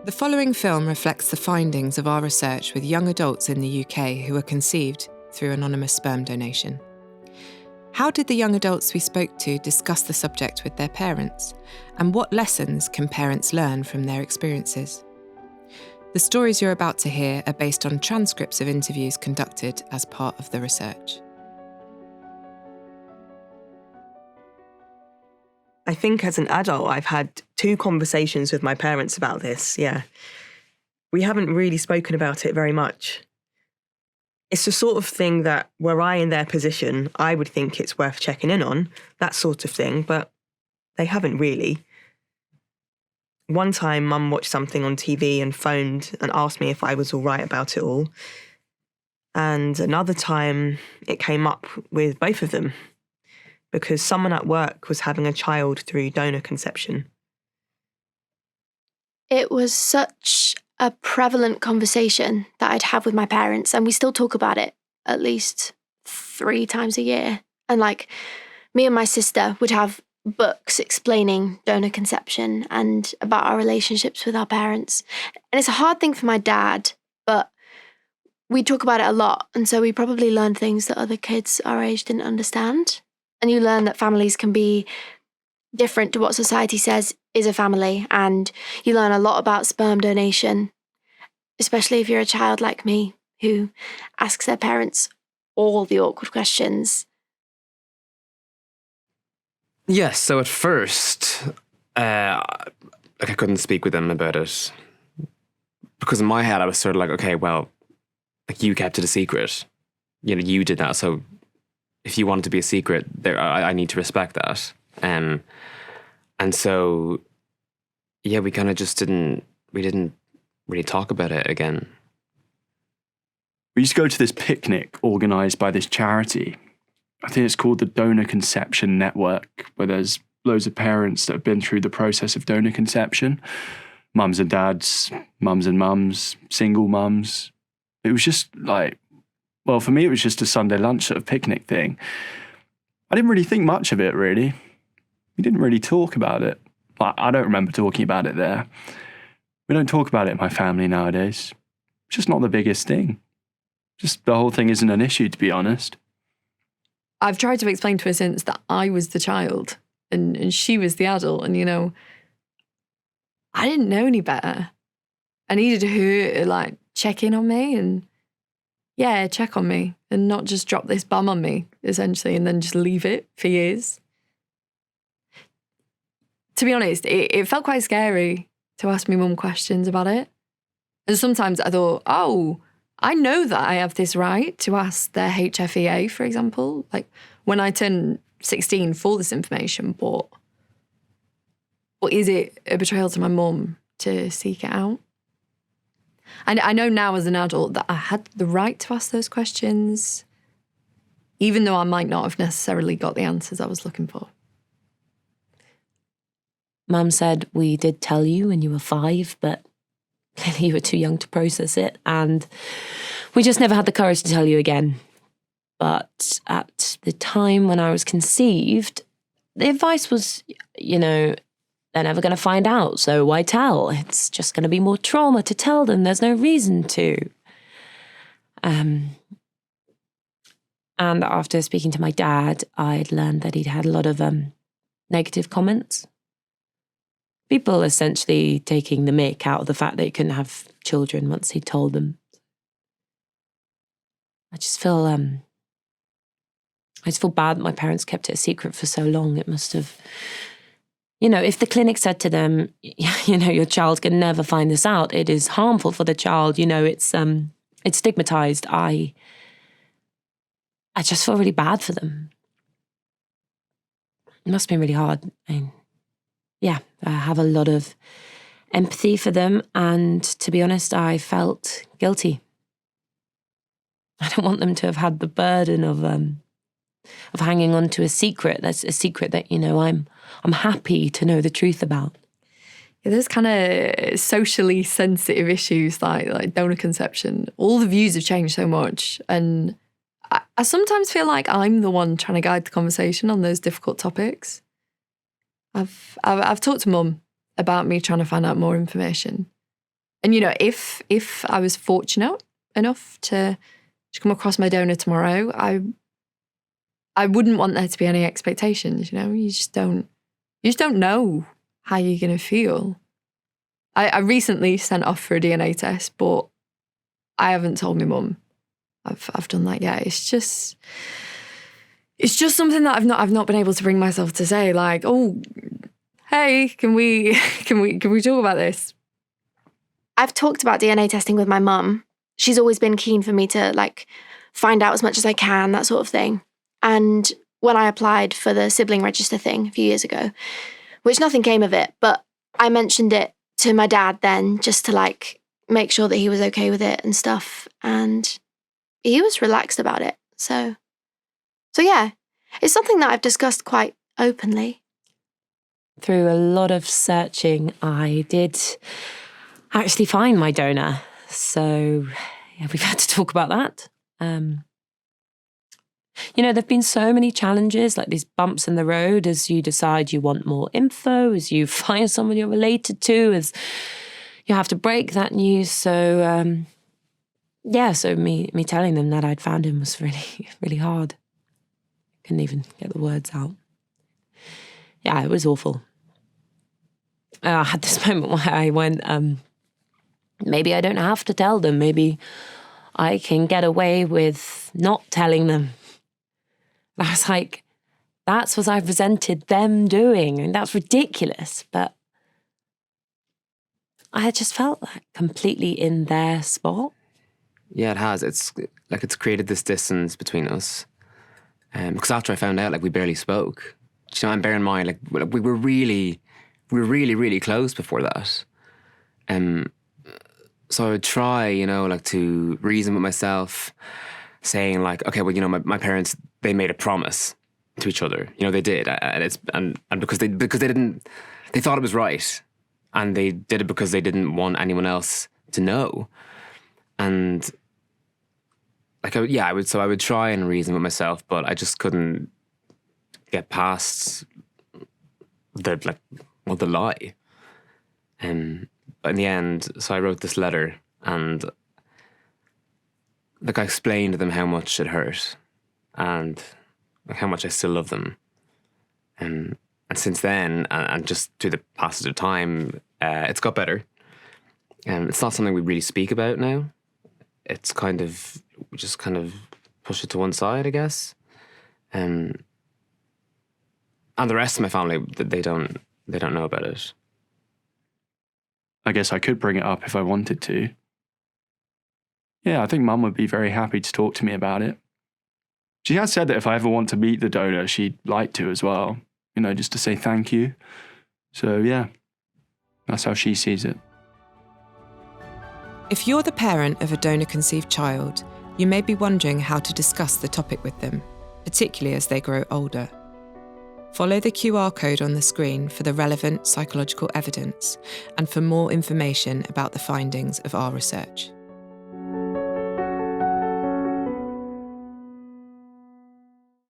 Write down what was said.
The following film reflects the findings of our research with young adults in the UK who were conceived through anonymous sperm donation. How did the young adults we spoke to discuss the subject with their parents? And what lessons can parents learn from their experiences? The stories you're about to hear are based on transcripts of interviews conducted as part of the research. I think as an adult, I've had 2 conversations with my parents about this, yeah. We haven't really spoken about it very much. It's the sort of thing that, were I in their position, I would think it's worth checking in on, that sort of thing, but they haven't really. One time, Mum watched something on TV and phoned and asked me if I was all right about it all. And another time, it came up with both of them, because someone at work was having a child through donor conception. It was such a prevalent conversation that I'd have with my parents, and we still talk about it at least 3 times a year. And me and my sister would have books explaining donor conception and about our relationships with our parents. And it's a hard thing for my dad, but we talk about it a lot, and so we probably learned things that other kids our age didn't understand. And you learn that families can be different to what society says is a family. And you learn a lot about sperm donation, especially if you're a child like me who asks their parents all the awkward questions. Yes, so at first, I couldn't speak with them about it. Because in my head, I was sort of like, okay, well, you kept it a secret. You did that, so if you want it to be a secret, I need to respect that. And so, yeah, we kind of just didn't really talk about it again. We used to go to this picnic organised by this charity. I think it's called the Donor Conception Network, where there's loads of parents that have been through the process of donor conception. Mums and dads, mums and mums, single mums. It was just well, for me, it was just a Sunday lunch sort of picnic thing. I didn't really think much of it, really. We didn't really talk about it. I don't remember talking about it there. We don't talk about it in my family nowadays. It's just not the biggest thing. Just the whole thing isn't an issue, to be honest. I've tried to explain to her since that I was the child and she was the adult. And, I didn't know any better. I needed her to, check in on me and check on me and not just drop this bomb on me, essentially, and then just leave it for years. To be honest, it felt quite scary to ask my mum questions about it. And sometimes I thought, oh, I know that I have this right to ask their HFEA, for example, when I turned 16 for this information, but is it a betrayal to my mum to seek it out? And I know now as an adult that I had the right to ask those questions, even though I might not have necessarily got the answers I was looking for. Mum said we did tell you when you were 5, but clearly you were too young to process it, and we just never had the courage to tell you again. But at the time when I was conceived, the advice was, they're never going to find out, so why tell? It's just going to be more trauma to tell them. There's no reason to. And after speaking to my dad, I'd learned that he'd had a lot of negative comments. People essentially taking the mick out of the fact that he couldn't have children once he told them. I just feel bad that my parents kept it a secret for so long. It must have... if the clinic said to them, your child can never find this out, it is harmful for the child, it's stigmatized, I just feel really bad for them. It must have been really hard. I have a lot of empathy for them, and to be honest, I felt guilty. I don't want them to have had the burden of hanging on to a secret. That's a secret that, I'm happy to know the truth about. Yeah, there's kind of socially sensitive issues like donor conception. All the views have changed so much, and I sometimes feel like I'm the one trying to guide the conversation on those difficult topics. I've talked to Mum about me trying to find out more information, And, if I was fortunate enough to come across my donor tomorrow, I wouldn't want there to be any expectations, You just don't know how you're going to feel. I recently sent off for a DNA test, but I haven't told my mum I've done that yet. It's just something that I've not been able to bring myself to say, like, oh, hey, can we talk about this? I've talked about DNA testing with my mum. She's always been keen for me to like find out as much as I can, that sort of thing. And when I applied for the sibling register thing a few years ago, which nothing came of it, but I mentioned it to my dad then just to like make sure that he was okay with it and stuff. And he was relaxed about it. So yeah, it's something that I've discussed quite openly. Through a lot of searching, I did actually find my donor. So yeah, we've had to talk about that. There've been so many challenges, like these bumps in the road as you decide you want more info, as you find someone you're related to, as you have to break that news. So, so me telling them that I'd found him was really, really hard. Couldn't even get the words out. Yeah, it was awful. I had this moment where I went, maybe I don't have to tell them. Maybe I can get away with not telling them. I was like, that's what I've resented them doing. And that's ridiculous. But I just felt like completely in their spot. Yeah, it has. It's created this distance between us. Because after I found out, like, we barely spoke. And bear in mind, like, we were really, really close before that. So I would try, to reason with myself, saying like, okay, well, my parents, they made a promise to each other. They did, and because they didn't, they thought it was right, and they did it because they didn't want anyone else to know. And like, I would try and reason with myself, but I just couldn't get past the lie. But in the end, so I wrote this letter, and I explained to them how much it hurt, and how much I still love them. And since then, and just through the passage of time, it's got better. It's not something we really speak about now. It's we just push it to one side, I guess. And the rest of my family, they don't know about it. I guess I could bring it up if I wanted to. Yeah, I think Mum would be very happy to talk to me about it. She has said that if I ever want to meet the donor, she'd like to as well, just to say thank you. So yeah, that's how she sees it. If you're the parent of a donor-conceived child, you may be wondering how to discuss the topic with them, particularly as they grow older. Follow the QR code on the screen for the relevant psychological evidence and for more information about the findings of our research.